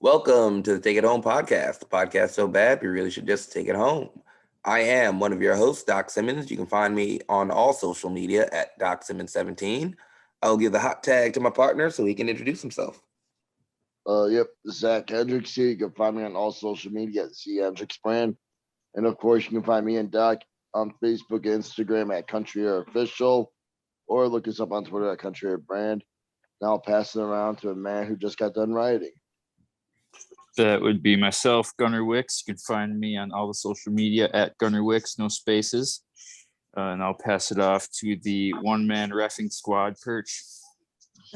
Welcome to the Take It Home podcast, the podcast so bad we really should just take it home. I am one of your hosts, Doc Simmons. You can find me on all social media at DocSimmons17. I'll give the hot tag to my partner so he can introduce himself. Yep, Zach Hendricks here. You can find me on all social media at Z Hendricks Brand. And of course, you can find me and Doc on Facebook and Instagram at Country Air Official, or look us up on Twitter at Country Air Brand. Now I'll pass it around to a man who just got done writing. That would be myself, Gunnar Wicks. You can find me on all the social media at Gunnar Wicks, no spaces. And I'll pass it off to the one-man reffing squad, Perch.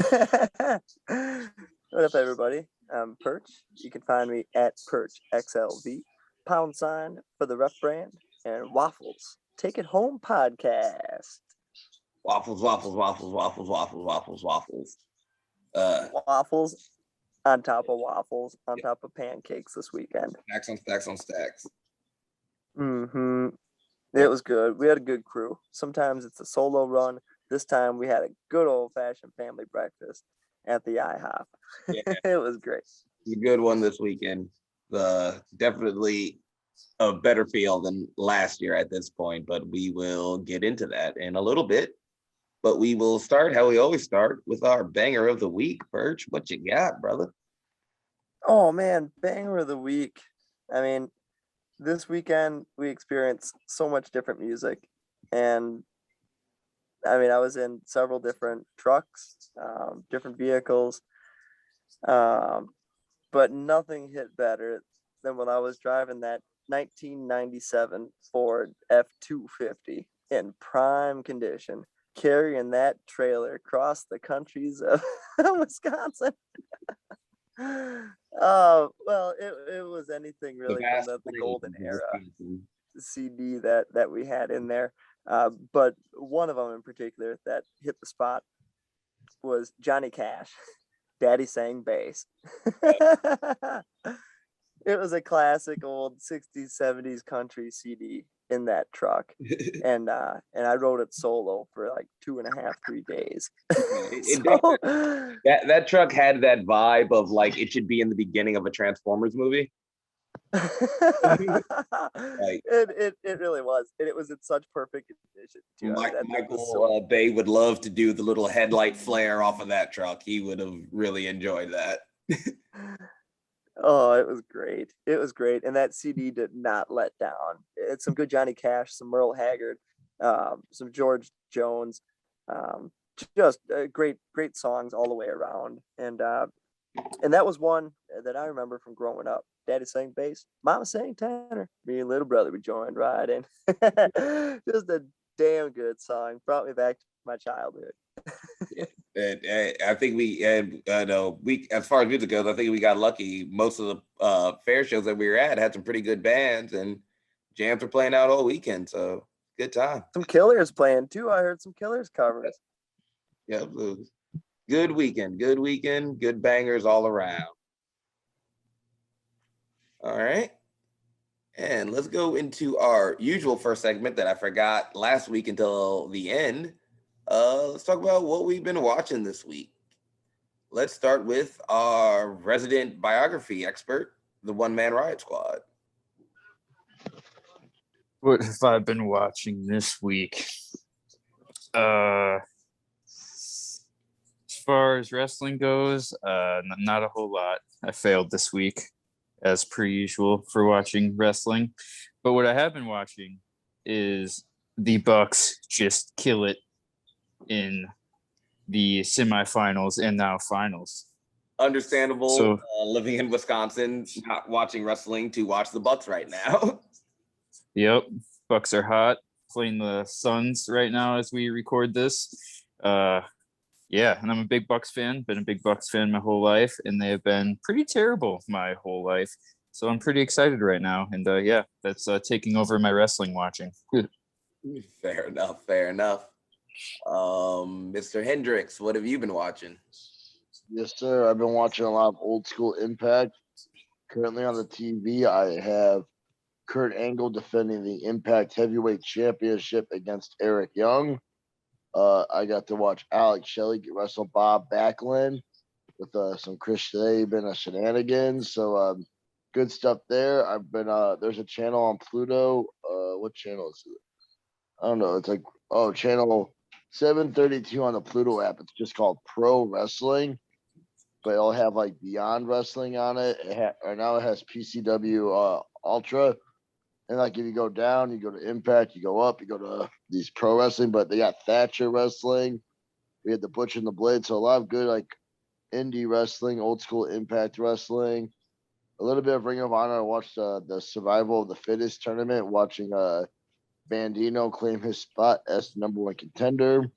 What up, everybody? I'm Perch. You can find me at PerchXLV, # for the Ref Brand, and Waffles. Take It Home podcast. Waffles. Waffles on top of waffles, on top of pancakes this weekend. Stacks on stacks. It was good. We had a good crew. Sometimes it's a solo run. This time we had a good old-fashioned family breakfast at the IHOP. Yeah. It was great. It's a good one this weekend. Definitely a better feel than last year at this point, but we will get into that in a little bit. But we will start how we always start with our banger of the week. Perch, what you got, brother? Oh, man, banger of the week. I mean, this weekend we experienced so much different music. And, I mean, I was in several different trucks, different vehicles. But nothing hit better than when I was driving that 1997 Ford F-250 in prime condition, carrying that trailer across the countries of Wisconsin. Well, it was anything really from the golden era CD that we had in there. But one of them in particular that hit the spot was Johnny Cash. Daddy Sang Bass. It was a classic old 60s, 70s country CD in that truck. And I rode it solo for like 2.5, 3 days. That truck had that vibe of like it should be in the beginning of a Transformers movie. It really was. And it was in such perfect condition too. Michael Bay would love to do the little headlight flare off of that truck. He would have really enjoyed that. Oh, it was great. It was great. And that CD did not let down. It's some good Johnny Cash, some Merle Haggard, some George Jones, just great songs all the way around. And that was one that I remember from growing up. Daddy sang bass, Mama sang tenor. Me and little brother we joined right in. Just a damn good song. Brought me back to my childhood. And I think we as far as music goes, I think we got lucky. Most of the fair shows that we were at had some pretty good bands, and jams were playing out all weekend. So good time. Some Killers playing too. I heard some Killers covers. Yeah, good weekend. Good bangers all around. All right. And let's go into our usual first segment that I forgot last week until the end. Let's talk about what we've been watching this week. Let's start with our resident biography expert, the One Man Riot Squad. What have I been watching this week? As far as wrestling goes, not a whole lot. I failed this week, as per usual, for watching wrestling. But what I have been watching is the Bucks just kill it in the semifinals and now finals. Understandable. So, living in Wisconsin, not watching wrestling to watch the Bucks right now. Yep, Bucks are hot. Playing the Suns right now as we record this. Yeah, and I'm a big Bucks fan. Been a big Bucks fan my whole life, and they have been pretty terrible my whole life. So I'm pretty excited right now, and yeah, that's taking over my wrestling watching. Fair enough. Mr. Hendricks, what have you been watching? Yes, sir. I've been watching a lot of old school Impact. Currently on the TV, I have Kurt Angle defending the Impact Heavyweight Championship against Eric Young. I got to watch Alex Shelley wrestle Bob Backlund. with some Chris Sabin and shenanigans. So good stuff there. I've been there's a channel on Pluto. What channel is it? I don't know. It's like channel 732 on the Pluto app. It's just called Pro Wrestling, but it'll have like Beyond Wrestling on it. Or now it has PCW Ultra. And like if you go down, you go to Impact, you go up, you go to these pro wrestling, but they got Thatcher Wrestling. We had the Butcher and the Blade. So a lot of good like indie wrestling, old school Impact Wrestling. A little bit of Ring of Honor. I watched the Survival of the Fittest tournament, watching Bandino claim his spot as the number one contender.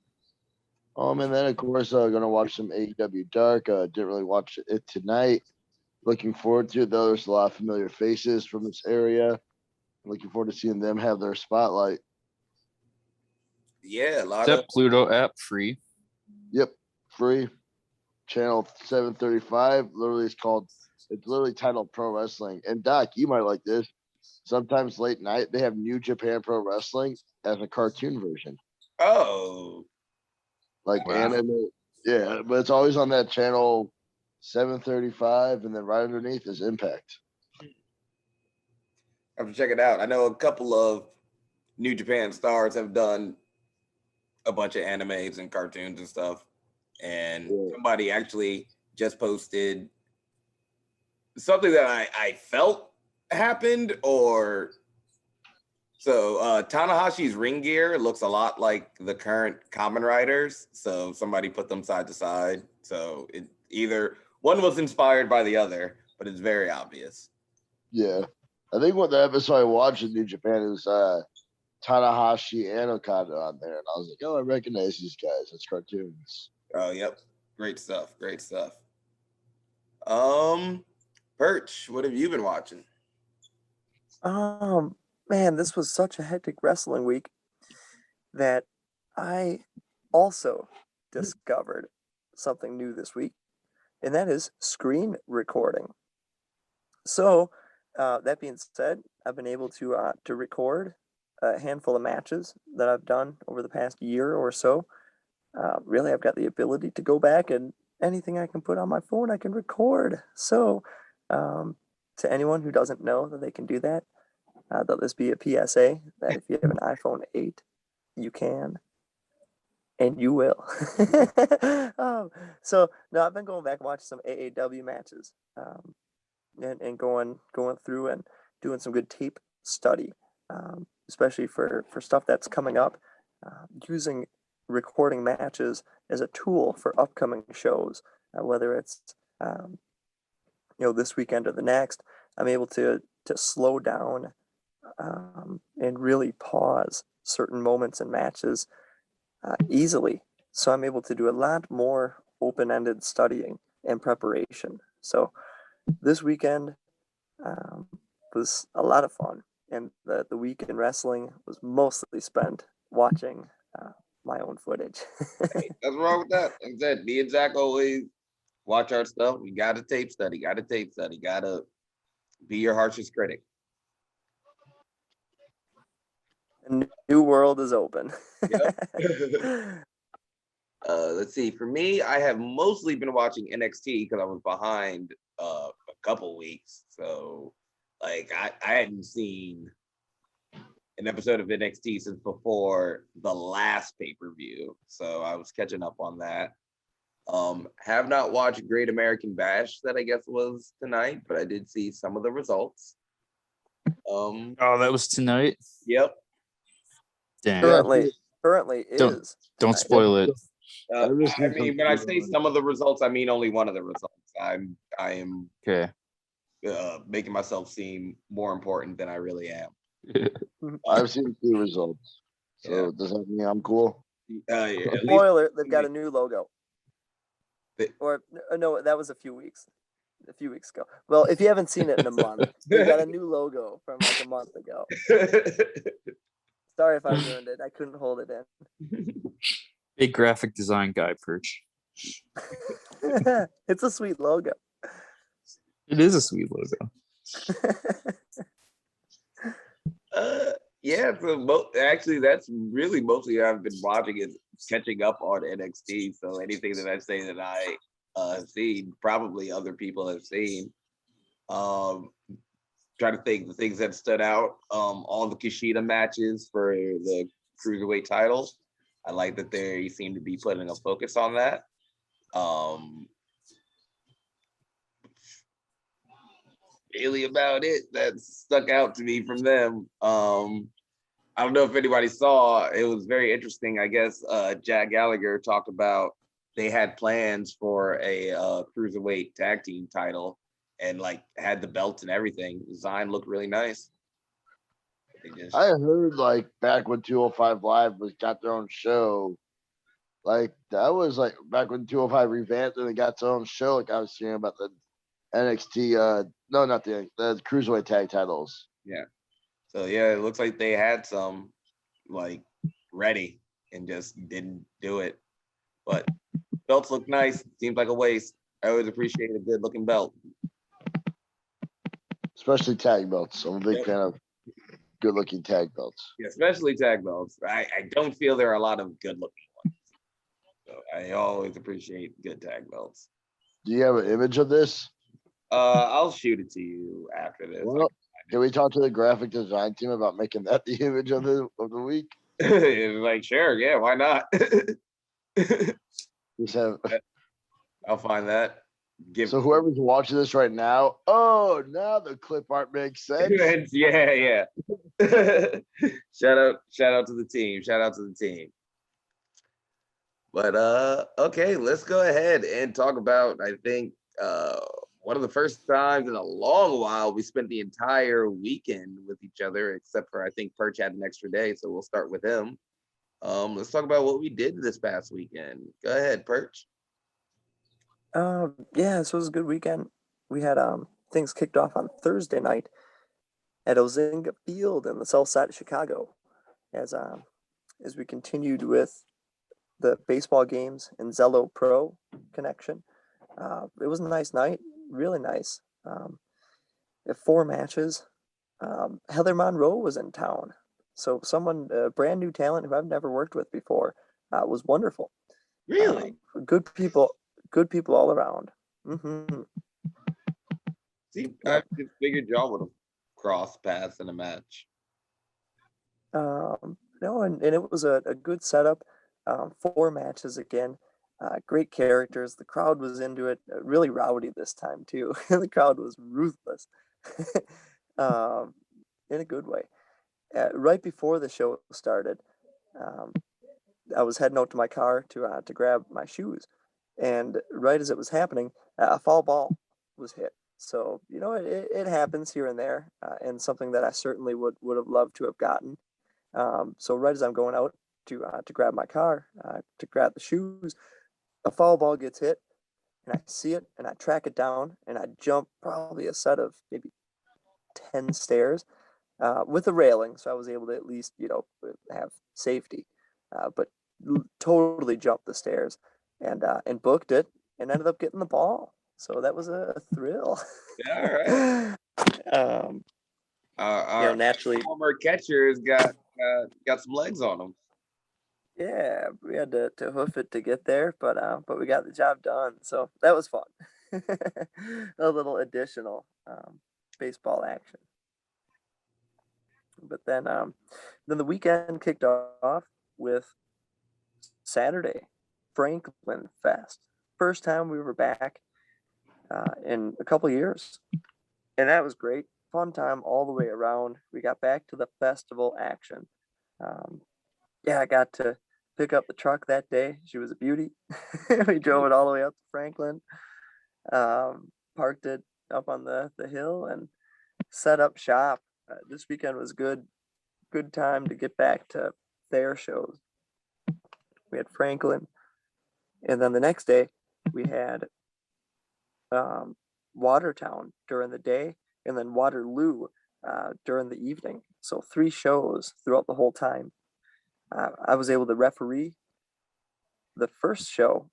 And then of course gonna watch some AEW Dark. Didn't really watch it tonight. Looking forward to it though. There's a lot of familiar faces from this area. Looking forward to seeing them have their spotlight. Yeah, a lot Is of that Pluto app free? Yep, free. Channel 735. It's literally titled Pro Wrestling. And Doc, you might like this. Sometimes late night they have New Japan Pro Wrestling as a cartoon version. oh Like Wow. anime. Yeah, but it's always on that channel 735, and then right underneath is Impact. I have to check it out. I know a couple of New Japan stars have done a bunch of animes and cartoons and stuff. And somebody actually just posted something that I felt happened, or so Tanahashi's ring gear looks a lot like the current Kamen Riders. So somebody put them side to side. So it either one was inspired by the other, but it's very obvious. Yeah. I think what the episode I watched in New Japan is Tanahashi and Okada on there. And I was like, oh, I recognize these guys. It's cartoons. Oh, yep. Great stuff. Great stuff. Perch, what have you been watching? Man, this was such a hectic wrestling week that I also discovered something new this week, and that is screen recording. So, that being said, I've been able to record a handful of matches that I've done over the past year or so. Really, I've got the ability to go back, and anything I can put on my phone, I can record. So, to anyone who doesn't know that they can do that, there'll just be a PSA that if you have an iPhone 8, you can, and you will. So no, I've been going back and watching some AAW matches, and going through and doing some good tape study, especially for stuff that's coming up, using recording matches as a tool for upcoming shows, whether it's this weekend or the next. I'm able to slow down and really pause certain moments in matches easily. So I'm able to do a lot more open-ended studying and preparation. So this weekend was a lot of fun, and the week in wrestling was mostly spent watching my own footage. Hey, nothing wrong with that. Like I said, me and Zach always watch our stuff. We got to tape study, got to be your harshest critic. A new world is open. Yep. Let's see. For me, I have mostly been watching NXT because I was behind a couple weeks. So, like, I hadn't seen an episode of NXT since before the last pay-per-view. So I was catching up on that. Have not watched Great American Bash that I guess was tonight, but I did see some of the results. Oh, that was tonight. Yep. Dang. Currently Don't is. Don't spoil it. I mean, when I say some of the results, I mean only one of the results. I am Okay. making myself seem more important than I really am. I've seen 2 results. So does that mean I'm cool? Spoiler, they've got a new logo. They- Or no, that was a few weeks ago. Well, if you haven't seen it in a month, they got a new logo from like a month ago. Sorry if I ruined it. I couldn't hold it in. Big graphic design guy, Perch. It's a sweet logo. It is a sweet logo. Yeah, so actually, that's really mostly I've been watching is catching up on NXT. So anything that I say that I have seen, probably other people have seen. Um, Trying to think the things that stood out. All the Kushida matches for the cruiserweight title. I like that they seem to be putting a focus on that. Really about it that stuck out to me from them. I don't know if anybody saw, it was very interesting. I guess Jack Gallagher talked about they had plans for a cruiserweight tag team title and like had the belts and everything. The design looked really nice. I heard like back when 205 Live was got their own show. Like that was like back when 205 revamped and they got their own show. Like I was hearing about the NXT. No, not the cruiserweight tag titles. Yeah. So yeah, it looks like they had some like ready and just didn't do it. But belts look nice. Seems like a waste. I always appreciate a good looking belt. Especially tag belts. I'm a big fan of good looking tag belts. Yeah, especially tag belts. I don't feel there are a lot of good looking ones. So I always appreciate good tag belts. Do you have an image of this? I'll shoot it to you after this. Well, can we talk to the graphic design team about making that the image of the week? Like, sure, yeah, why not? Just have, I'll find that. so whoever's watching this right now, oh, now the clip art makes sense. yeah. shout out to the team. Shout out to the team. But okay, let's go ahead and talk about, I think, one of the first times in a long while we spent the entire weekend with each other, except for I think Perch had an extra day, so we'll start with him. Let's talk about what we did this past weekend. Go ahead, Perch. Yeah, this was a good weekend. We had things kicked off on Thursday night at Ozinga Field in the south side of Chicago as we continued with the baseball games and Zello Pro connection. It was a nice night, really nice. At 4 matches. Heather Monroe was in town, so someone, a brand new talent who I've never worked with before, was wonderful. Really? Good people all around. Mm-hmm. See, I just figured y'all would have crossed paths in a match. No, and it was a good setup. 4 matches again. Great characters. The crowd was into it. Really rowdy this time too. The crowd was ruthless, in a good way. Right before the show started, um, I was heading out to my car to grab my shoes, and right as it was happening, a foul ball was hit. So it happens here and there, and something that I certainly would have loved to have gotten. So right as I'm going out to grab my car, to grab the shoes, a foul ball gets hit, and I see it, and I track it down, and I jump probably a set of maybe 10 stairs with a railing, so I was able to at least have safety, but totally jumped the stairs and booked it and ended up getting the ball. So that was a thrill. All right. Our Naturally, former catchers got some legs on them. yeah, we had to hoof it to get there, but we got the job done. So that was fun. A little additional baseball action. But then the weekend kicked off with Saturday, Franklin Fest. First time we were back in a couple years, and that was great. Fun time all the way around. We got back to the festival action. Yeah, I got to pick up the truck that day. She was a beauty. We drove it all the way up to Franklin, parked it up on the hill, and set up shop. This weekend was good time to get back to fair shows. We had Franklin, and then the next day we had Watertown during the day, and then Waterloo during the evening. So 3 shows throughout the whole time. I was able to referee the first show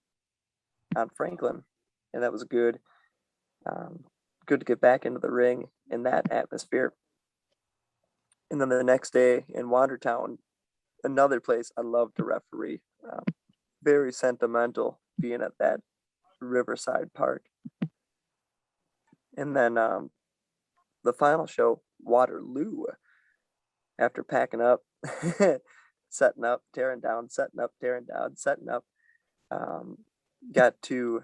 on Franklin, and that was good. Good to get back into the ring in that atmosphere. And then the next day in Watertown, another place I love to referee. Very sentimental being at that Riverside Park. And then the final show, Waterloo, after packing up, setting up, tearing down, setting up, tearing down, setting up, got to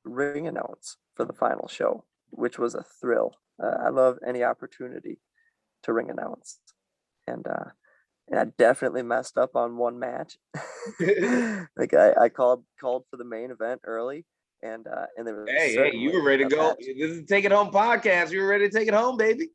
ring announce for the final show, which was a thrill. I love any opportunity to ring announce. And I definitely messed up on one match. Like I called for the main event early, and there was Hey, you were ready to go. This is Take It Home podcast. You were ready to take it home, baby.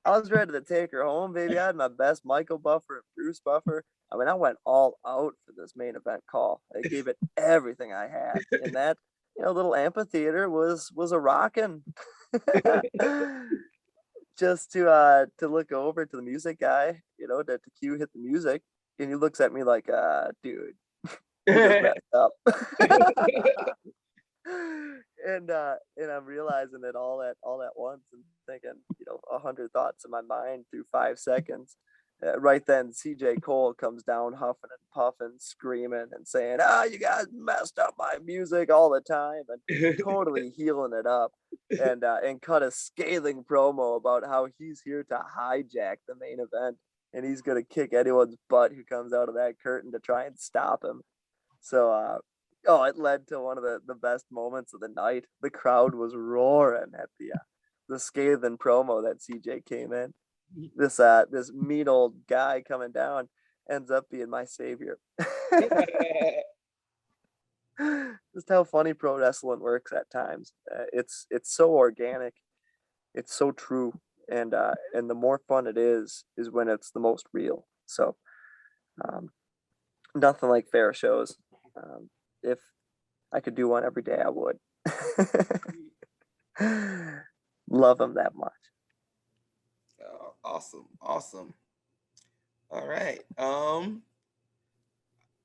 I was ready to take her home, baby. I had my best Michael Buffer and Bruce Buffer. I mean, I went all out for this main event call. I gave it everything I had, and that little amphitheater was a rocking. Just to look over to the music guy, to cue hit the music, and he looks at me like, dude, you just messed up. And I'm realizing it all at once and thinking, 100 thoughts in my mind through 5 seconds. Right then, CJ Cole comes down huffing and puffing, screaming and saying, you guys messed up my music all the time, and totally healing it up, and cut a scathing promo about how he's here to hijack the main event and he's going to kick anyone's butt who comes out of that curtain to try and stop him. So, it led to one of the best moments of the night. The crowd was roaring at the scathing promo that CJ came in. This mean old guy coming down ends up being my savior. Just how funny pro wrestling works at times. It's so organic, it's so true, and the more fun it is when it's the most real. So, nothing like fair shows. If I could do one every day, I would. Love them that much. Awesome. All right.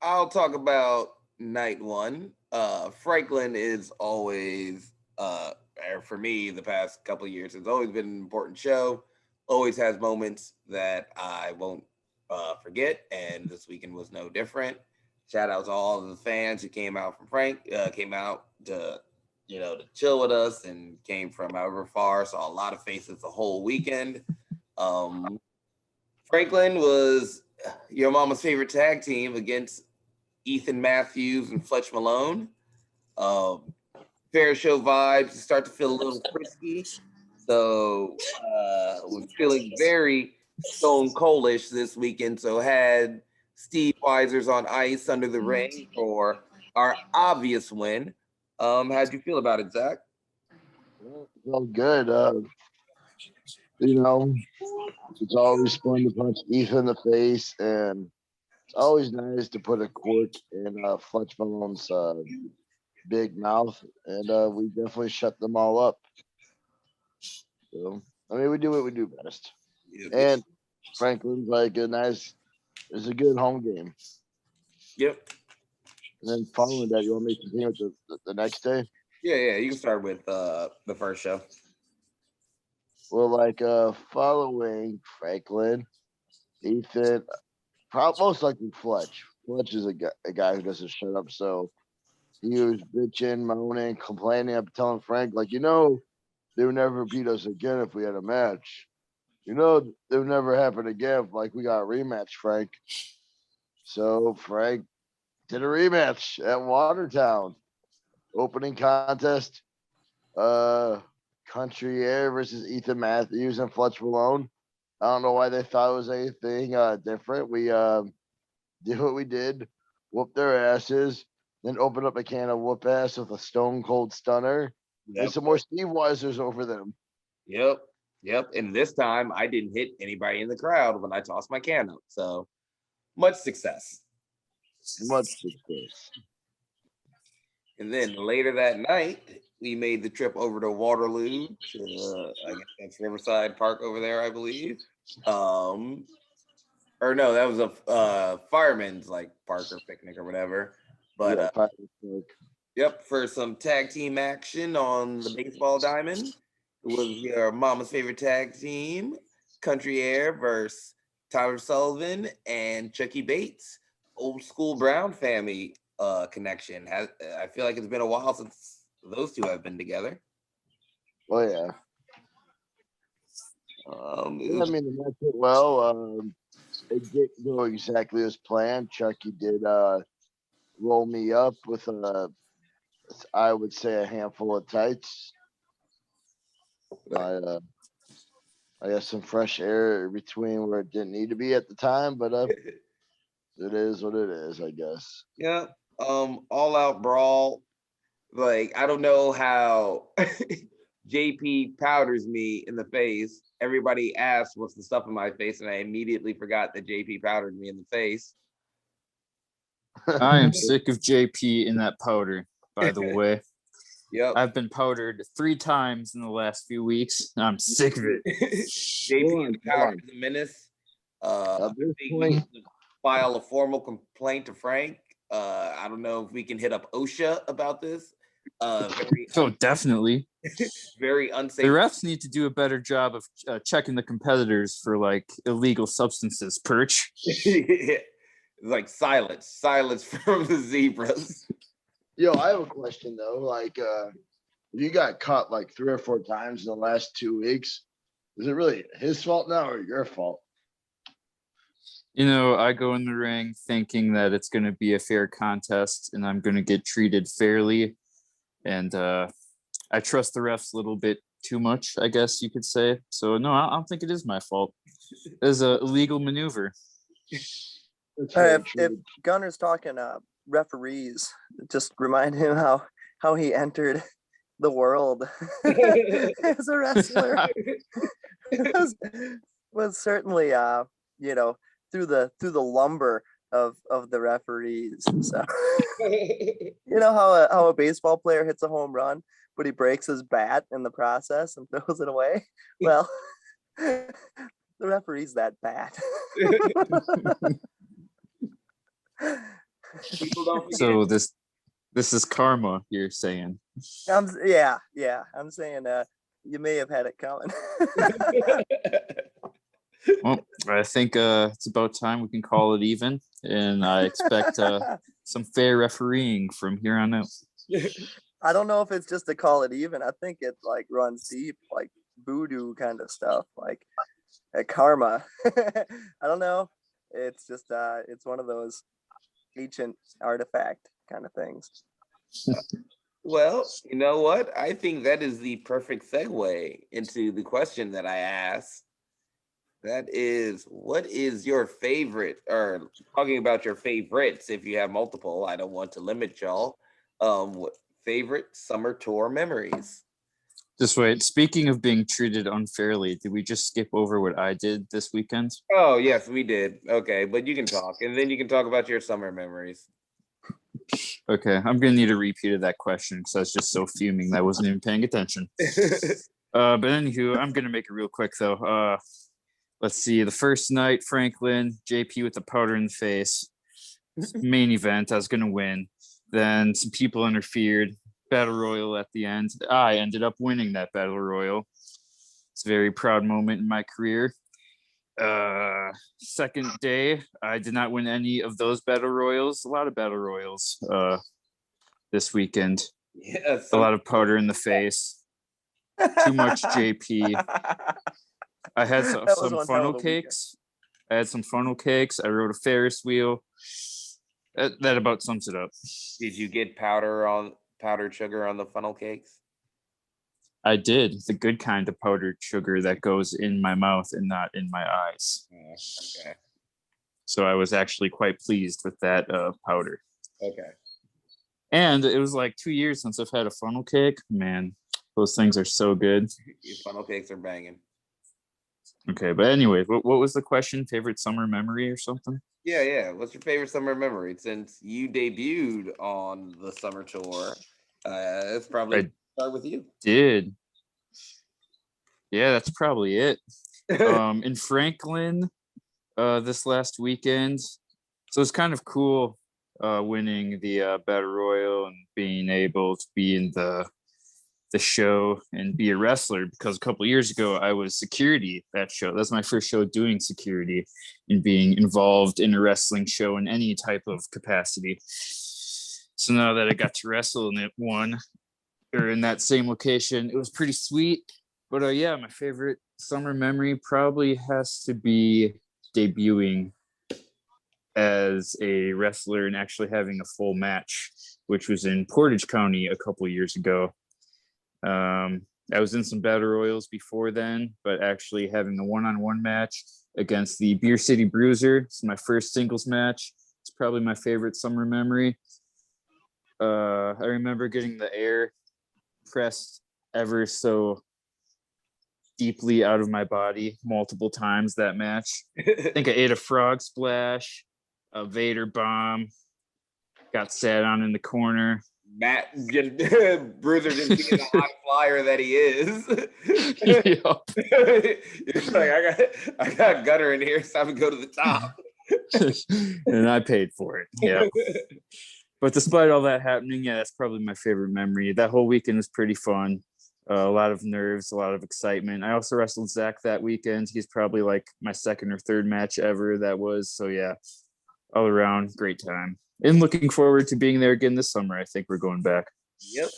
I'll talk about night one. Franklin is always, for me, the past couple of years, it's always been an important show. Always has moments that I won't forget, and this weekend was no different. Shout out to all of the fans who came out came out to to chill with us and came from however far. Saw a lot of faces the whole weekend. Franklin was your mama's favorite tag team against Ethan Matthews and Fletch Malone. Fair show vibes start to feel a little frisky. So was feeling very Stone Coldish this weekend. So had Steve Weisers on ice under the ring for our obvious win. How'd you feel about it, Zach? Well, good. It's always fun to punch Ethan in the face, and it's always nice to put a cork in Fletch Malone's big mouth, and we definitely shut them all up. So, we do what we do best. Yep. And Franklin's it's a good home game. Yep. And then following that, you want me to continue with the next day? Yeah, you can start with the first show. Well, following Franklin, Ethan, most likely Fletch. Fletch is a guy who doesn't shut up, so he was bitching, moaning, complaining. I'm telling Frank, they would never beat us again if we had a match. It would never happen again if we got a rematch, Frank. So Frank did a rematch at Watertown. Opening contest, Country Air versus Ethan Matthews and Fletch Malone. I don't know why they thought it was anything different. We did what we did, whooped their asses, then opened up a can of whoop ass with a Stone Cold Stunner. Yep. And some more Steve Weisers over them. Yep. And this time I didn't hit anybody in the crowd when I tossed my can up. So much success. And then later that night, we made the trip over to Waterloo to I guess that's Riverside Park over there, I believe. Or no, that was a fireman's park or picnic or whatever. But yep, for some tag team action on the baseball diamond. It was your mama's favorite tag team, Country Air versus Tyler Sullivan and Chucky Bates, old school Brown family. connection. I feel like it's been a while since those two have been together. Oh yeah. It I mean, the match went well. It didn't go exactly as planned. Chucky did roll me up with I would say a handful of tights. I got some fresh air between where it didn't need to be at the time, but it is what it is, I guess. yeah. All out brawl. Like, I don't know how JP powders me in the face. Everybody asks what's the stuff in my face, and I immediately forgot that JP powdered me in the face. I am sick of JP in that powder, by the way. Yep. I've been powdered 3 times in the last few weeks. And I'm sick of it. JP and the powder is a menace. I think we need to file a formal complaint to Frank. I don't know if we can hit up OSHA about this. Definitely. Very unsafe. The refs need to do a better job of checking the competitors for like illegal substances. Perch. Like silence from the zebras. Yo, I have a question though. Like, you got caught like 3 or 4 times in the last 2 weeks. Is it really his fault now or your fault? You know, I go in the ring thinking that it's going to be a fair contest and I'm going to get treated fairly. And I trust the refs a little bit too much, I guess you could say. So, no, I don't think it is my fault. It is a illegal maneuver. If Gunner's talking referees, just remind him how he entered the world as a wrestler. was certainly through the lumber of the referees. So you know how a baseball player hits a home run, but he breaks his bat in the process and throws it away. Well, the referee's that bad. People don't forget. So this is karma, you're saying? I'm saying you may have had it coming. Well, I think it's about time we can call it even, and I expect some fair refereeing from here on out. I don't know if it's just to call it even. I think it like runs deep, like voodoo kind of stuff, like karma. I don't know. It's just it's one of those ancient artifact kind of things. Well, you know what? I think that is the perfect segue into the question that I asked. That is, what is your favorite, or talking about your favorites, if you have multiple, I don't want to limit y'all. What favorite summer tour memories? Just wait. Speaking of being treated unfairly, did we just skip over what I did this weekend? Oh, yes, we did. Okay, but you can talk, and then you can talk about your summer memories. Okay, I'm gonna need a repeat of that question because I was just so fuming that I wasn't even paying attention. But anywho, I'm gonna make it real quick though. Let's see. The first night, Franklin, JP with the powder in the face. Main event, I was gonna win. Then some people interfered. Battle Royal at the end. I ended up winning that Battle Royal. It's a very proud moment in my career. Second day, I did not win any of those Battle Royals. A lot of Battle Royals this weekend. Yeah, A lot of powder in the face. Too much JP. I had some funnel cakes. I had some funnel cakes. I rode a Ferris wheel. That about sums it up. Did you get powdered sugar on the funnel cakes? I did. The good kind of powdered sugar that goes in my mouth and not in my eyes. Okay. So I was actually quite pleased with that powder. Okay. And it was like 2 years since I've had a funnel cake. Man, those things are so good. Your funnel cakes are banging. Okay, but anyway, what was the question? Favorite summer memory or something? Yeah. What's your favorite summer memory since you debuted on the summer tour? It's probably start with you. Did. Yeah, that's probably it. In Franklin, this last weekend. So it's kind of cool winning the Battle Royal and being able to be in the show and be a wrestler, because a couple of years ago I was security at that show. That's my first show doing security and being involved in a wrestling show in any type of capacity. So now that I got to wrestle in it one or in that same location, it was pretty sweet. But yeah, my favorite summer memory probably has to be debuting as a wrestler and actually having a full match, which was in Portage County a couple of years ago. I was in some battle royals before then, but actually having a one-on-one match against the Beer City Bruiser. It's my first singles match. It's probably my favorite summer memory. I remember getting the air pressed ever so deeply out of my body multiple times that match. I think I ate a frog splash, a Vader bomb, got sat on in the corner. Matt just Bruiser just being the high flyer that he is. It's like I got Gunner in here, so I'm gonna go to the top. And I paid for it. Yeah. But despite all that happening, yeah, that's probably my favorite memory. That whole weekend was pretty fun. A lot of nerves, a lot of excitement. I also wrestled Zach that weekend. He's probably like my second or third match ever that was. So yeah, all around great time. And looking forward to being there again this summer. I think we're going back. Yep.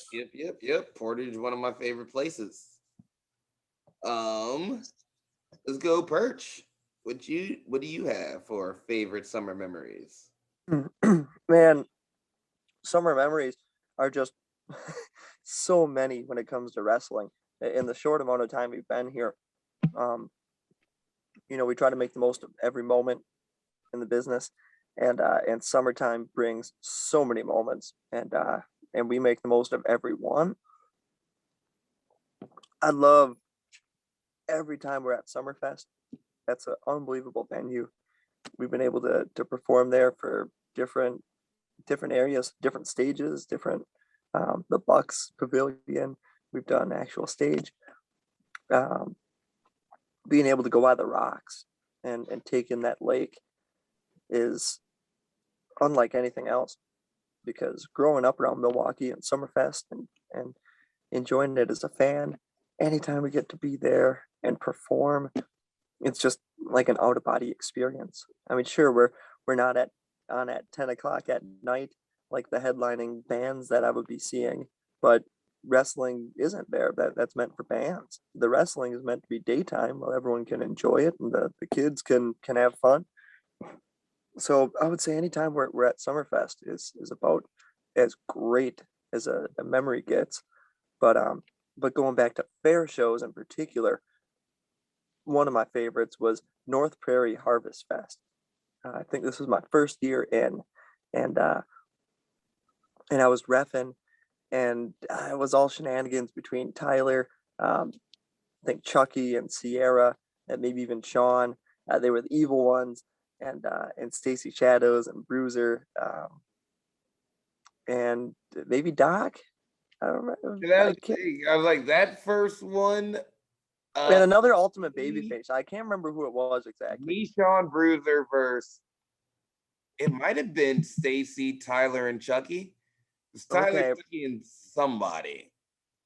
Portage, one of my favorite places. Let's go Perch. What do you have for favorite summer memories? Man, summer memories are just so many when it comes to wrestling. In the short amount of time we've been here, we try to make the most of every moment in the business, and summertime brings so many moments, and we make the most of every one. I love every time we're at Summerfest. That's an unbelievable venue. We've been able to perform there for different areas, different stages, different the Bucks Pavilion. We've done actual stage. Being able to go by the rocks and take in that lake is unlike anything else, because growing up around Milwaukee and Summerfest and enjoying it as a fan, anytime we get to be there and perform, it's just like an out of body experience. I mean, sure, we're not on at 10 o'clock at night like the headlining bands that I would be seeing, but wrestling isn't there. That's meant for bands. The wrestling is meant to be daytime while everyone can enjoy it and the kids can have fun. So I would say anytime we're at Summerfest is about as great as a memory gets. But going back to fair shows in particular, one of my favorites was North Prairie Harvest Fest. I think this was my first year in, and I was reffing, and it was all shenanigans between Tyler, I think Chucky and Sierra, and maybe even Sean. They were the evil ones, and Stacy Shadows and Bruiser, and maybe Doc. I don't remember. I was like that first one. And another ultimate babyface. I can't remember who it was exactly. Me, Sean, Bruiser versus. It might have been Stacy, Tyler, and Chucky. It's Tyler, Chucky, and somebody.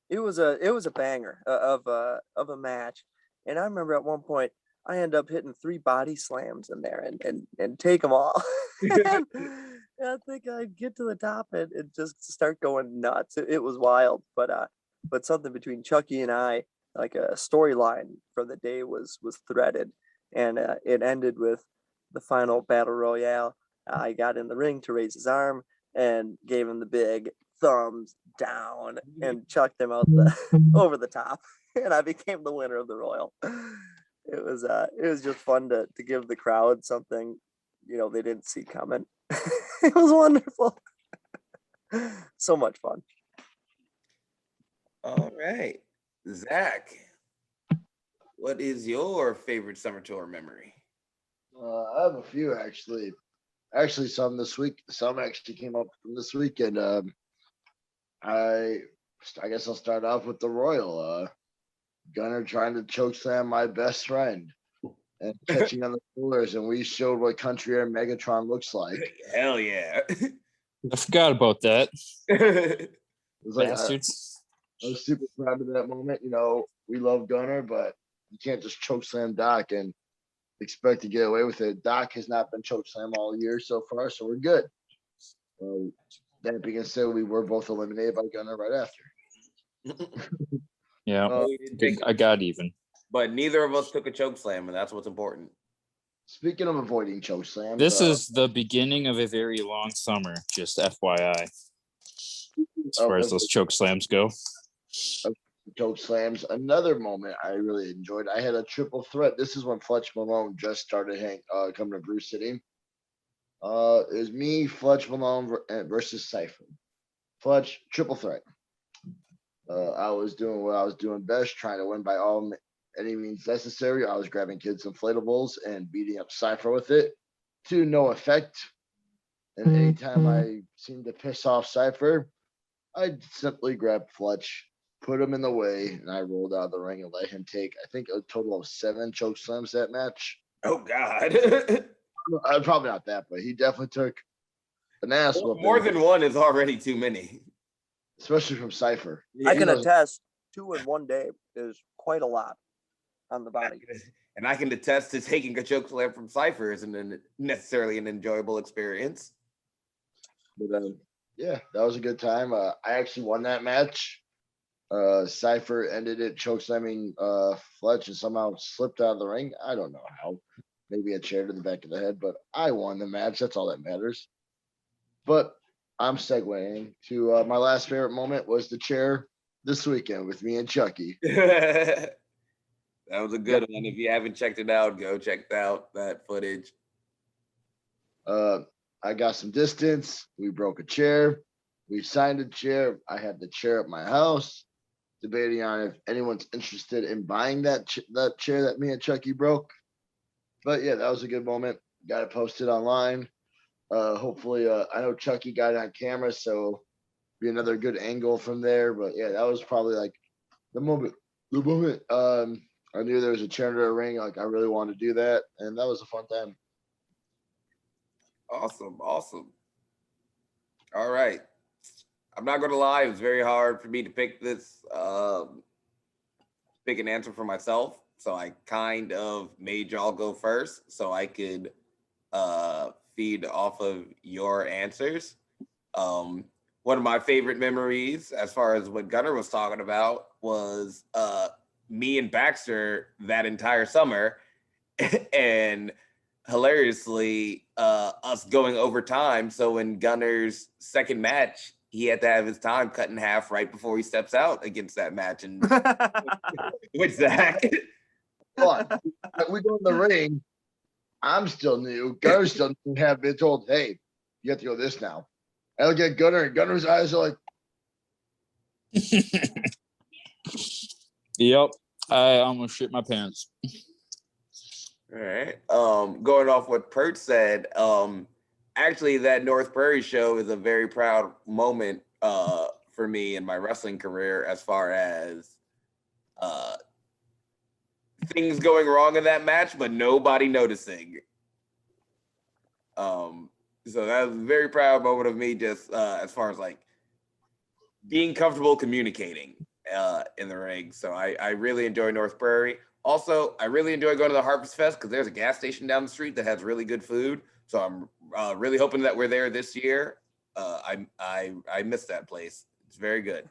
It was a banger of a match, and I remember at one point I ended up hitting 3 body slams in there and take them all. And I think I'd get to the top and just start going nuts. It was wild, but something between Chucky and I, like a storyline for the day was threaded, and it ended with the final battle royale. I got in the ring to raise his arm and gave him the big thumbs down and chucked him out over the top, and I became the winner of the royal. It was just fun to give the crowd something they didn't see coming. It was wonderful. So much fun. All right, Zach, what is your favorite summer tour memory? I have a few actually. Actually, some this week. Some actually came up from this weekend. I guess I'll start off with the Royal. Gunner trying to choke slam my best friend and catching on the coolers, and we showed what Country Air Megatron looks like. Hell yeah! I forgot about that. It was like Bastards. I was super proud of that moment. We love Gunner, but you can't just choke slam Doc and expect to get away with it. Doc has not been choke slam all year so far, so we're good. That being said, we were both eliminated by Gunner right after. Yeah, We didn't take I got even. but neither of us took a choke slam, and that's what's important. Speaking of avoiding choke slams, This is the beginning of a very long summer, just FYI, as far as those choke slams go. choke slams. Another moment I really enjoyed. I had a triple threat. This is when Fletch Malone just started coming to Brew City. It was me, Fletch Malone versus Cypher. Fletch, triple threat. I was doing what I was doing best, trying to win by any means necessary. I was grabbing kids' inflatables and beating up Cypher with it to no effect. And anytime I seemed to piss off Cypher, I'd simply grab Fletch, put him in the way, and I rolled out of the ring and let him take, I think, a total of 7 choke slams that match. Oh God. Probably not that, but he definitely took an ass whooping. More than one is already too many. Especially from Cypher. I can attest 2 in one day is quite a lot on the body. And I can attest to taking a choke slam from Cypher isn't necessarily an enjoyable experience. But yeah, that was a good time. I actually won that match. Cypher ended it choke slamming Fletch and somehow slipped out of the ring. I don't know how. Maybe a chair to the back of the head, but I won the match. That's all that matters. But I'm segueing to my last favorite moment was the chair this weekend with me and Chucky. That was a good one. If you haven't checked it out, go check out that footage. I got some distance. We broke a chair. We signed a chair. I had the chair at my house, debating on if anyone's interested in buying that chair that me and Chucky broke. But yeah, that was a good moment. Got it posted online. Hopefully, I know Chucky got it on camera, so be another good angle from there. But yeah, that was probably like the moment. I knew there was a chair in the ring. Like I really wanted to do that, and that was a fun time. Awesome. All right. I'm not gonna lie, it was very hard for me to pick this pick an answer for myself. So I kind of made y'all go first so I could feed off of your answers. One of my favorite memories, as far as what Gunnar was talking about, was me and Baxter that entire summer, and hilariously, us going overtime. So in Gunnar's second match, he had to have his time cut in half right before he steps out against that match, and with Zach. But we go in the ring. I'm still new. Gunnar still have been told, hey, you have to go this now. I look at Gunnar, and Gunnar's eyes are like, Yep. I almost shit my pants. All right. Going off what Perch said, actually that North Prairie show is a very proud moment for me in my wrestling career as far as things going wrong in that match, but nobody noticing. So that was a very proud moment of me, just as far as like being comfortable communicating in the ring. So I really enjoy North Prairie. Also, I really enjoy going to the Harvest Fest because there's a gas station down the street that has really good food. So I'm really hoping that we're there this year. I miss that place. It's very good.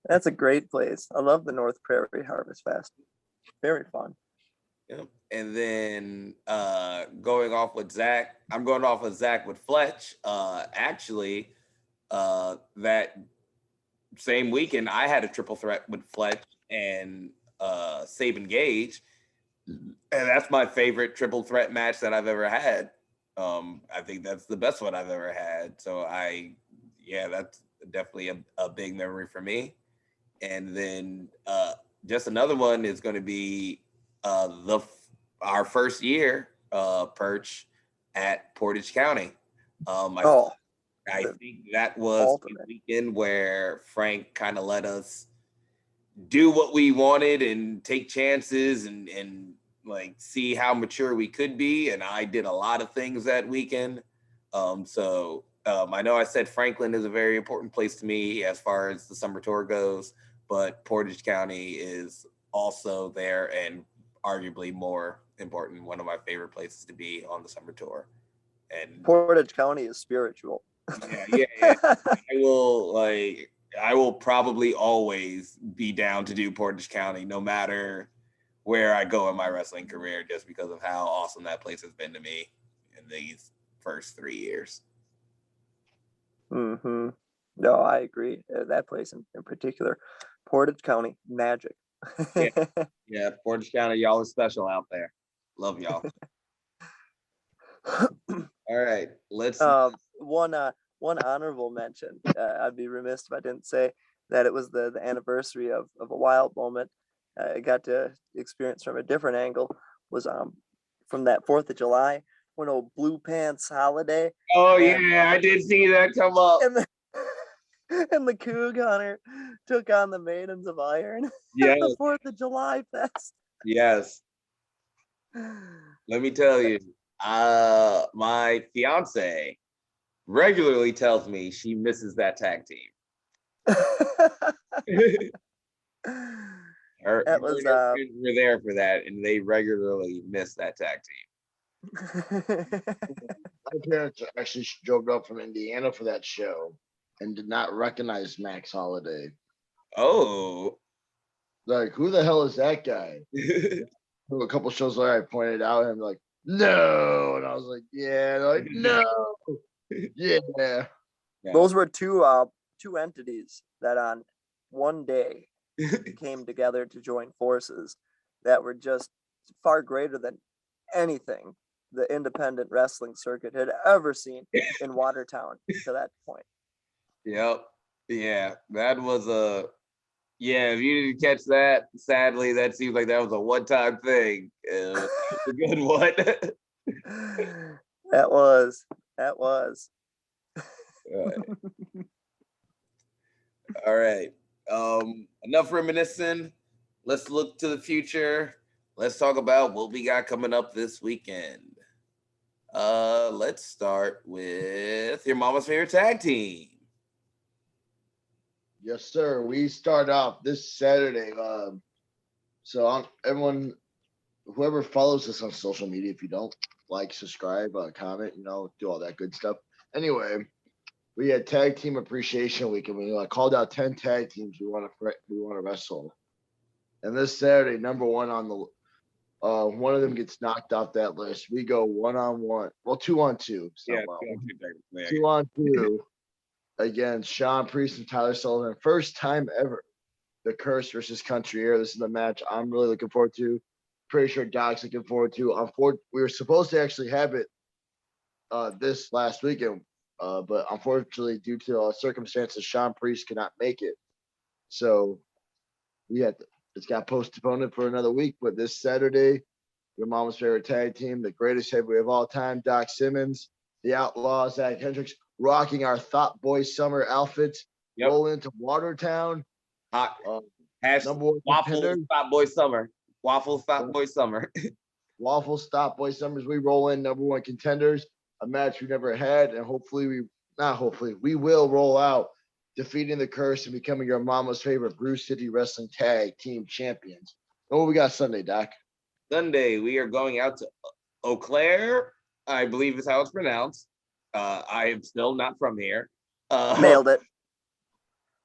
That's a great place. I love the North Prairie Harvest Fest. Very fun. Yep. And then going off with Zach, I'm going off with Zach with Fletch. Actually, that same weekend, I had a triple threat with Fletch and Sabin Gage. And that's my favorite triple threat match that I've ever had. I think that's the best one I've ever had. So that's definitely a big memory for me. And then just another one is going to be our first year Perch at Portage County. I think that was the weekend where Frank kind of let us do what we wanted and take chances and like see how mature we could be. And I did a lot of things that weekend. I know I said Franklin is a very important place to me as far as the summer tour goes, but Portage County is also there and arguably more important. One of my favorite places to be on the summer tour. And Portage County is spiritual. Yeah. I will probably always be down to do Portage County, no matter where I go in my wrestling career, just because of how awesome that place has been to me in these first 3 years. Mm-hmm. No, I agree. That place in particular, Portage County, magic. Yeah. Yeah, Portage County, y'all are special out there. Love y'all. All right, let's. One honorable mention. I'd be remiss if I didn't say that it was the anniversary of a wild moment. I got to experience from a different angle. Was from that 4th of July when old Blue Pants Holiday. Oh and, yeah, I did see that come up. and the and the Coug Hunter took on the Maidens of Iron Yes, at the 4th of July fest. yes. Let me tell you, my fiance regularly tells me she misses that tag team. Her That and was her friends were there for that, and they regularly miss that tag team. My parents actually drove up from Indiana for that show and did not recognize Max Holiday. Oh. Like, who the hell is that guy? A couple shows later, I pointed out, and I'm like, no, and I was like, yeah, they're like, no, yeah. Those were two entities that on one day came together to join forces that were just far greater than anything the independent wrestling circuit had ever seen in Watertown to that point. Yep. Yeah, that was a. Yeah, if you didn't catch that, sadly, that seems like that was a one-time thing. It was a good one. That was. All right. Enough reminiscing. Let's look to the future. Let's talk about what we got coming up this weekend. Let's start with your mama's favorite tag team. Yes, sir. We start off this Saturday. So everyone, whoever follows us on social media, if you don't like, subscribe, comment, do all that good stuff. Anyway, we had Tag Team Appreciation Week, and we called out 10 tag teams we want to wrestle. And this Saturday, number one on the one of them gets knocked off that list. We go 1-on-1. Well, 2-on-2. Yeah, 2-on-2 against Sean Priest and Tyler Sullivan. First time ever. The Curse versus Country Air. This is the match I'm really looking forward to. Pretty sure Doc's looking forward to. We were supposed to actually have it this last weekend, but unfortunately, due to circumstances, Sean Priest could not make it. So it's got postponed for another week. But this Saturday, your mama's favorite tag team, the greatest heavyweight of all time, Doc Simmons, the Outlaw, Zach Hendricks, rocking our Thought Boy Summer outfits, roll into Watertown. Hot. Number one Waffle contender. Stop Boy Summer. Waffle Stop Boy Summer. Waffle Stop Boy Summers. We roll in number one contenders, a match we never had, and we will roll out, defeating the Curse and becoming your mama's favorite Brew City Wrestling Tag Team Champions. And what we got Sunday, Doc? Sunday, we are going out to Eau Claire, I believe is how it's pronounced. I am still not from here. Nailed it.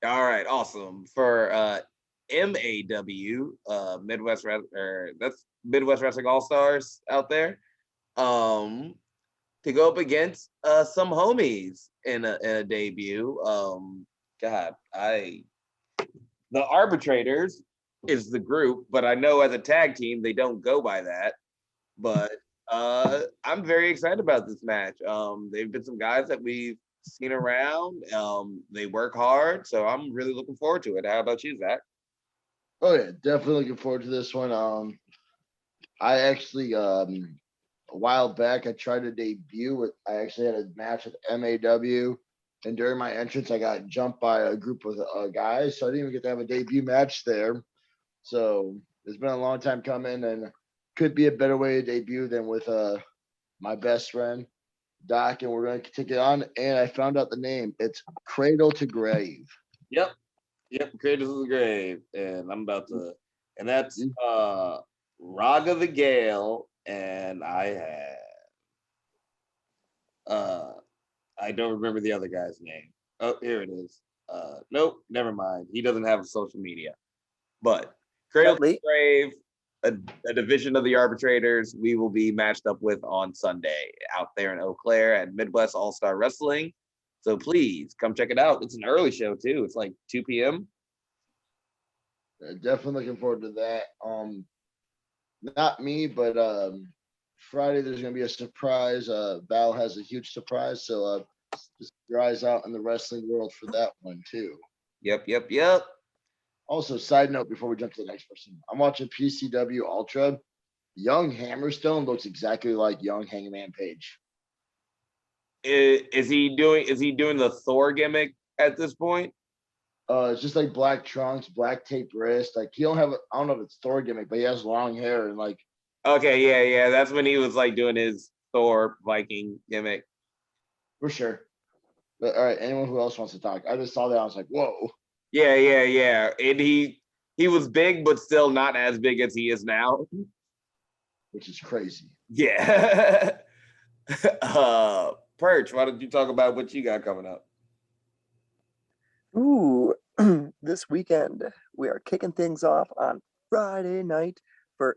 All right, awesome. For MAW, Midwest that's Midwest Wrestling All Stars out there. To go up against some homies in a debut. The Arbitrators is the group, but I know as a tag team they don't go by that. But I'm very excited about this match. They've been some guys that we've seen around. They work hard, so I'm really looking forward to it. How about you, Zach? Oh yeah, definitely looking forward to this one. I actually a while back I tried to debut. I actually had a match with MAW, and during my entrance I got jumped by a group of guys, so I didn't even get to have a debut match there. So it's been a long time coming, and could be a better way to debut than with my best friend Doc, and we're going to take it on. And I found out the name. It's Cradle to Grave. Yep, Cradle to the Grave, and I'm about to, and that's Raga the Gale, and I I don't remember the other guy's name. Oh, here it is. Nope, never mind. He doesn't have social media. But Cradle to Lee? Grave, a division of the arbitrators, we will be matched up with on Sunday out there in Eau Claire at Midwest All-Star Wrestling. So please come check it out. It's an early show too. It's like 2 p.m. Definitely looking forward to that. Not me, but Friday there's gonna be a surprise. Val has a huge surprise, so just your eyes out in the wrestling world for that one too. Yep. Also, side note before we jump to the next person, I'm watching PCW Ultra. Young Hammerstone looks exactly like young Hangman Page. Is he doing the Thor gimmick at this point? It's just like black trunks, black tape wrist. Like he don't have, I don't know if it's Thor gimmick, but he has long hair and like. Okay, yeah. That's when he was like doing his Thor Viking gimmick. For sure. But all right, anyone who else wants to talk? I just saw that. I was like, whoa. Yeah. And he was big, but still not as big as he is now. Which is crazy. Yeah. Perch, why don't you talk about what you got coming up? Ooh, this weekend we are kicking things off on Friday night for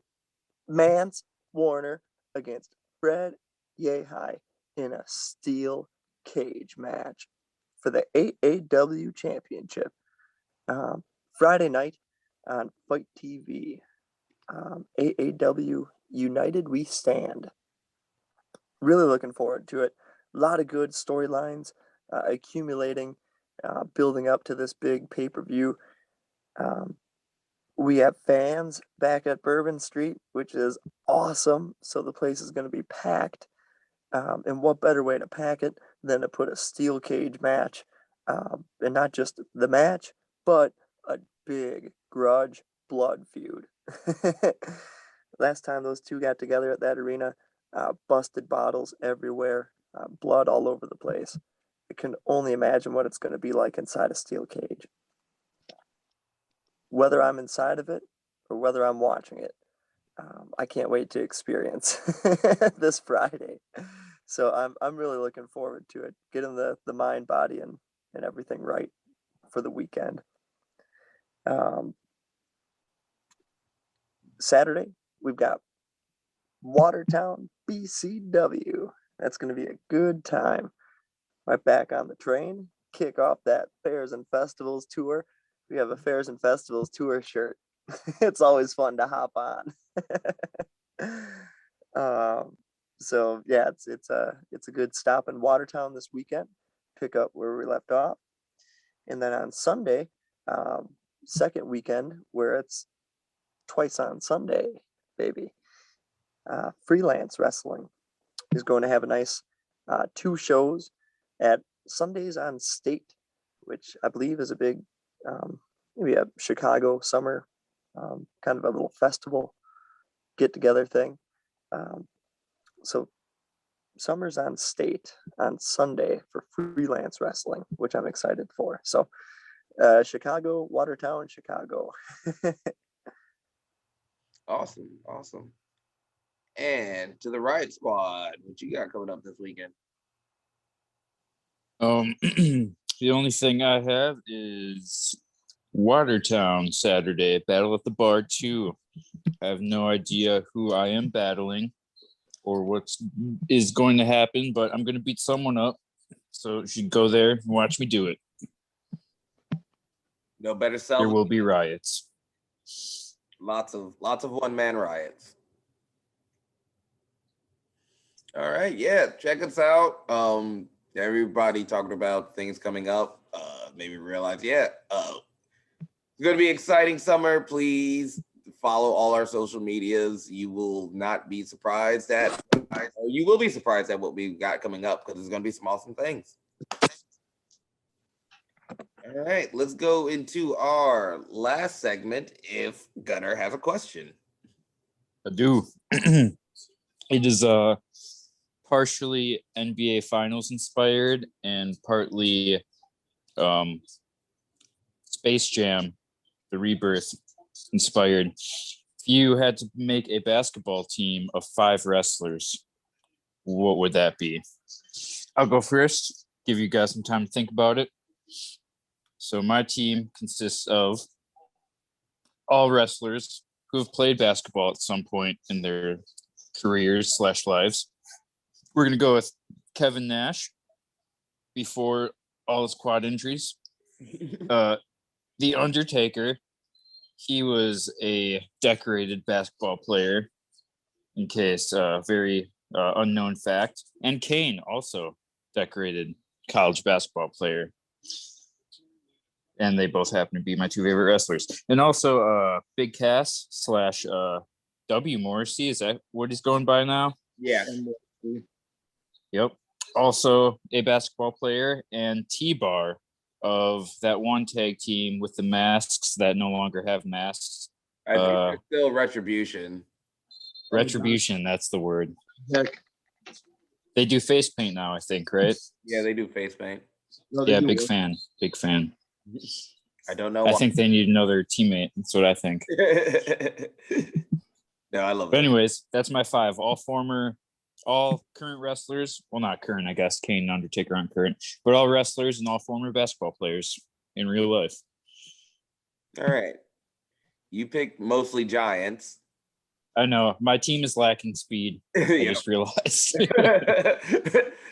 Mance Warner against Fred Yehai in a steel cage match for the AAW Championship. Friday night on Fight TV. AAW United We Stand. Really looking forward to it. A lot of good storylines accumulating, building up to this big pay-per-view. We have fans back at Bourbon Street, which is awesome. So the place is going to be packed. And what better way to pack it than to put a steel cage match, and not just the match, but a big grudge blood feud. Last time those two got together at that arena, busted bottles everywhere, blood all over the place. I can only imagine what it's going to be like inside a steel cage. Whether I'm inside of it or whether I'm watching it, I can't wait to experience this Friday. So I'm really looking forward to it, getting the mind, body, and everything right for the weekend. Saturday, we've got Watertown BCW. That's going to be a good time. Right back on the train, kick off that Fairs and Festivals tour. We have a Fairs and Festivals tour shirt. It's always fun to hop on. So yeah, it's a good stop in Watertown this weekend. Pick up where we left off, and then on Sunday, second weekend where it's twice on Sunday, baby. Freelance Wrestling is going to have a nice 2 shows at Sundays on State, which I believe is a big, maybe a Chicago summer, kind of a little festival get together thing. So Summer's on State on Sunday for Freelance Wrestling, which I'm excited for. So Chicago, Watertown, Chicago. Awesome. And to the Riot Squad, what you got coming up this weekend? The only thing I have is Watertown Saturday, Battle at the Bar 2. I have no idea who I am battling or what is going to happen, but I'm going to beat someone up. So you should go there and watch me do it. No better sell. There will be riots. Lots of one-man riots. All right, yeah, check us out. Everybody talking about things coming up. Made me realize, it's gonna be exciting summer. Please follow all our social medias. You will not be surprised at, or you will be surprised at what we've got coming up because it's gonna be some awesome things. All right, let's go into our last segment. If Gunnar has a question, I do. It is partially NBA Finals inspired and partly Space Jam, the Rebirth inspired. If you had to make a basketball team of 5 wrestlers, what would that be? I'll go first. give you guys some time to think about it. So my team consists of all wrestlers who have played basketball at some point in their careers / lives. We're going to go with Kevin Nash before all his quad injuries. The Undertaker, he was a decorated basketball player, in case very unknown fact. And Kane, also decorated college basketball player. And they both happen to be my two favorite wrestlers. And also Big Cass / W Morrissey. Is that what he's going by now? Yeah. Yep. Also a basketball player, and T-Bar of that one tag team with the masks that no longer have masks. I think there's still Retribution. Retribution, that's the word. Heck, They do face paint now, I think, right? Yeah, they do face paint. no, they Yeah, do big work. fan. Big fan. I don't know I why. think they need another teammate. That's what I think. No, I love But it. anyways, that's my 5. All current wrestlers. Well, not current, I guess. Kane and Undertaker aren't current, but all wrestlers and all former basketball players in real life. All right. You picked mostly Giants. I know my team is lacking speed. I Yep. just realized.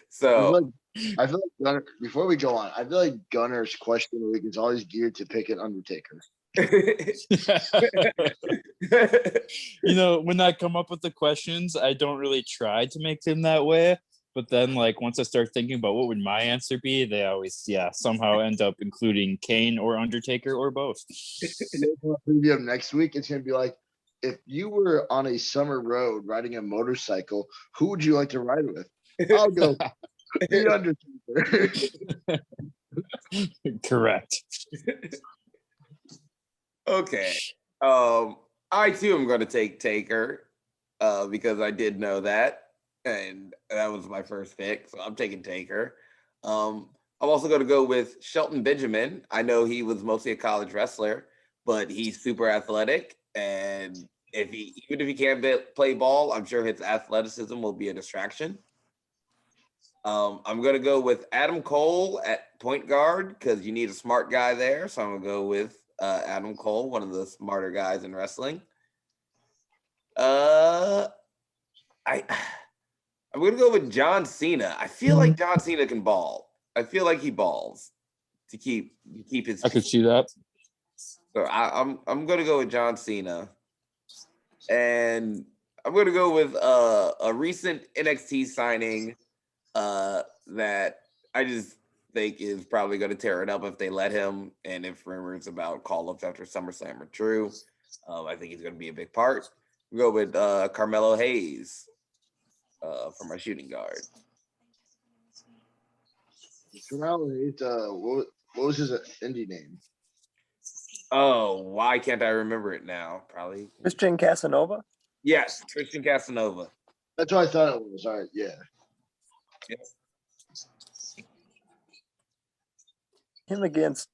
So I feel like Gunner, before we go on, I feel like Gunner's question of the week is always geared to pick an Undertaker. You know, when I come up with the questions, I don't really try to make them that way. But then, like, once I start thinking about what would my answer be, they always, somehow end up including Kane or Undertaker or both. Preview of next week, it's gonna be like, if you were on a summer road riding a motorcycle, who would you like to ride with? I'll go the Undertaker. Correct. okay. I too am going to take Taker because I did know that, and that was my first pick, so I'm taking Taker. I'm also going to go with Shelton Benjamin. I know he was mostly a college wrestler, but he's super athletic, and even if he can't play ball, I'm sure his athleticism will be a distraction. I'm going to go with Adam Cole at point guard because you need a smart guy there. So I'm going to go with Adam Cole, one of the smarter guys in wrestling. I'm going to go with John Cena. I feel like John Cena can ball. I feel like he balls to keep his. I could see that. So I'm going to go with John Cena, and I'm going to go with a recent NXT signing that I just think is probably going to tear it up if they let him, and if rumors about call-ups after SummerSlam are true. I think he's going to be a big part. We'll go with Carmelo Hayes for my shooting guard. What was his indie name? Oh, why can't I remember it now? Probably Christian Casanova. yes, Christian Casanova. That's what I thought it was. All right, yeah. Yes. Him against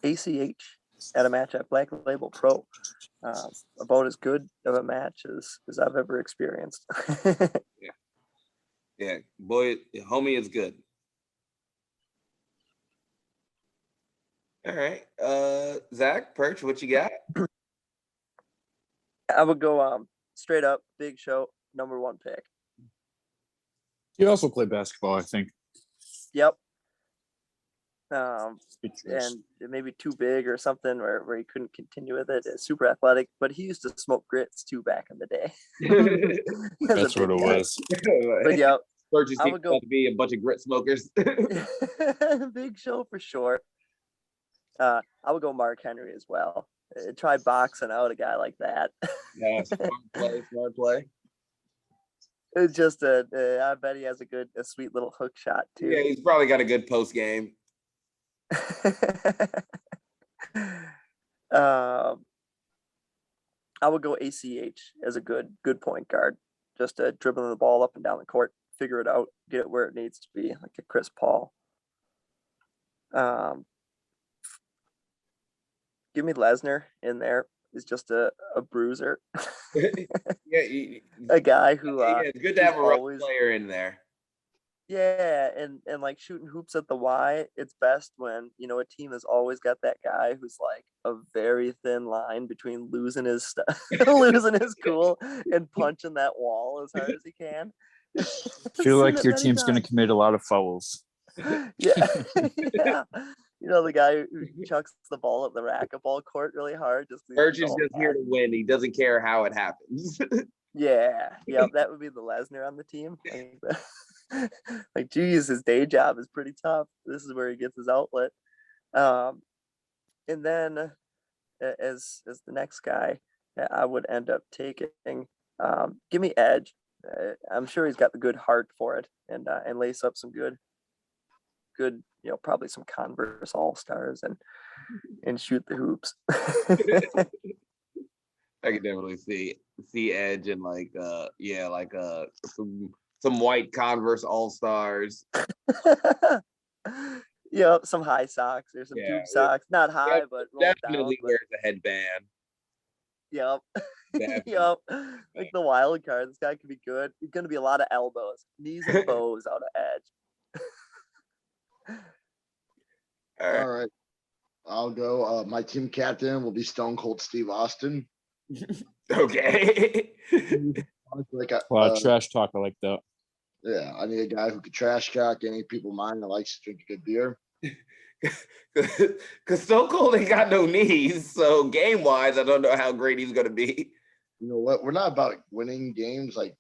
ACH at a match at Black Label Pro. About as good of a match as I've ever experienced. Yeah, boy, homie is good. All right, Zach, Perch, what you got? I would go straight up Big Show, #1 pick. He also played basketball, I think. Yep. And maybe too big or something where he couldn't continue with it. It's super athletic, but he used to smoke grits too back in the day. That's what it was. But yeah, Perch is I would go to be a bunch of grit smokers. Big Show for sure. I would go Mark Henry as well. Try boxing out a guy like that. Yeah, smart play. It's just I bet he has a sweet little hook shot too. Yeah, he's probably got a good post game. I would go ACH as a good point guard, just dribbling the ball up and down the court, figure it out, get it where it needs to be, like a Chris Paul. Give me Lesnar in there. He's just a bruiser. Yeah, a guy who it's good to have a rough player in there. Yeah, and like shooting hoops at the Y, it's best when, a team has always got that guy who's like a very thin line between losing his stuff, losing his cool, and punching that wall as hard as he can. I've Feel seen like it your many team's going to times. commit a lot of fouls. Yeah, yeah. The guy who chucks the ball at the racquetball court really hard, just 'cause Perch he's is all just here mad. to win. He doesn't care how it happens. Yeah, yeah, that would be the Lesnar on the team. Like, geez, his day job is pretty tough. This is where he gets his outlet. Um, and then as the next guy, I would end up taking. Give me Edge. I'm sure he's got the good heart for it, and lace up some good, probably some Converse All Stars and shoot the hoops. I can definitely see Edge and like some white Converse All Stars. Yep, some high socks or some Yeah, tube socks. Not high, but rolled down. definitely But wears a headband. yep. Definitely. Yep. Like the wild card. This guy could be good. He's gonna be a lot of elbows, knees and bows out of Edge. All right. All right. I'll go. My team captain will be Stone Cold Steve Austin. Okay. Like Trash talk. I like that. yeah, I need a guy who could trash talk any people mind that likes to drink a good beer. Because Stone Cold ain't got no knees, so game wise, I don't know how great he's gonna be. You know what? We're not about winning games. Like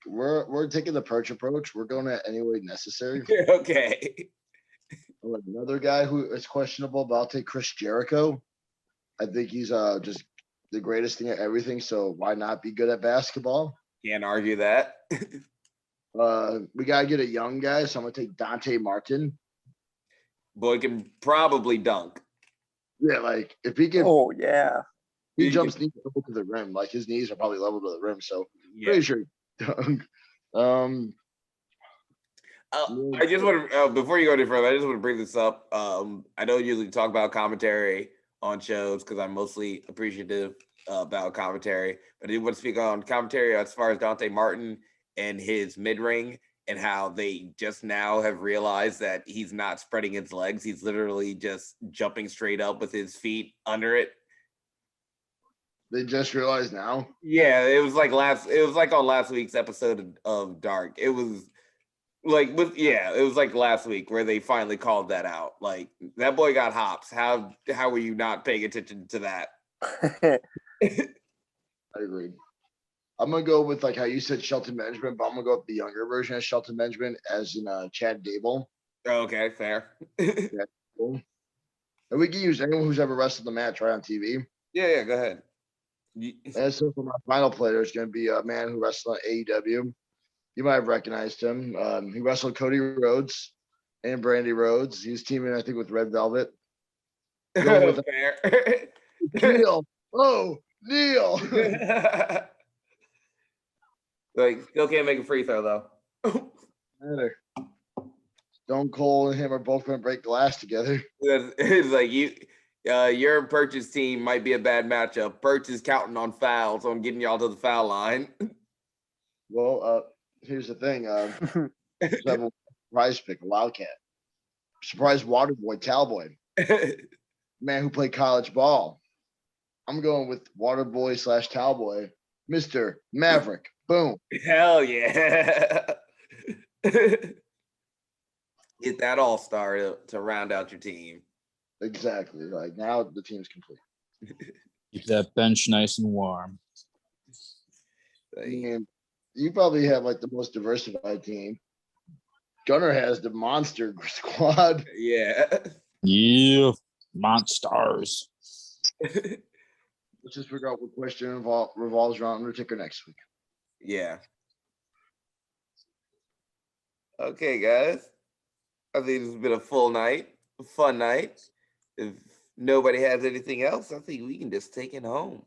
we're taking the Perch approach. We're going at any way necessary. Okay. Another guy who is questionable, but I'll take Chris Jericho. I think he's just the greatest thing at everything. So why not be good at basketball? Can't argue that. We gotta get a young guy, so I'm gonna take Dante Martin. Boy can probably dunk. Yeah, like if he can, Oh yeah. he jumps knees level to the rim. Like his knees are probably level to the rim. So pretty sure. I just want to before you go any further, I just want to bring this up. I don't usually talk about commentary on shows because I'm mostly appreciative about commentary, but I do want to speak on commentary as far as Dante Martin and his mid ring and how they just now have realized that he's not spreading his legs. He's literally just jumping straight up with his feet under it. They just realized now. Yeah, it was like on last week's episode of Dark. It was it was like last week where they finally called that out. Like that boy got hops. How were you not paying attention to that? I agree. I'm gonna go with like how you said Shelton Benjamin, but I'm gonna go with the younger version of Shelton Benjamin as in Chad Gable. Okay, fair. Yeah, cool. And we can use anyone who's ever wrestled the match right on TV. Yeah, go ahead. And so for my final player is going to be a man who wrestled on AEW. You might have recognized him. He wrestled Cody Rhodes and Brandy Rhodes. He was teaming, I think, with Red Velvet. Going with fair. Neil. Oh, Neil. Like, still can't make a free throw though. Stone Cold and him are both going to break glass together. It's like your Perch's team might be a bad matchup. Perch is counting on fouls, on getting y'all to the foul line. Well, here's the thing. Have a surprise pick, a Wildcat. Surprise Waterboy, Talboy. Man who played college ball. I'm going with Waterboy / Talboy, Mr. Maverick. Boom. Hell yeah. Get that all-star to round out your team. Exactly. Like now the team's complete. Keep that bench nice and warm. I mean, you probably have like the most diversified team. Gunner has the monster squad. Yeah. Yeah, monsters. Let's just figure out what question revolves around Undertaker next week. Yeah. Okay, guys. I think this has been a full night, a fun night. If nobody has anything else, I think we can just take it home.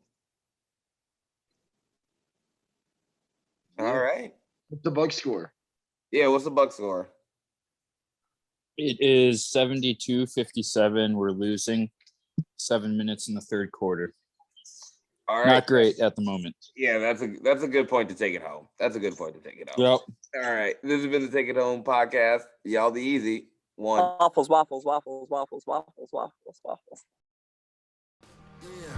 All right. What's the bug score? Yeah, what's the Buck score? It is 72-57. We're losing 7 minutes in the third quarter. All right. Not great at the moment. Yeah, that's a good point to take it home. That's a good point to take it home. Yep. All right. This has been the Take It Home podcast. Y'all the easy one. Waffles, waffles, waffles, waffles, waffles, waffles, waffles, waffles. Yeah.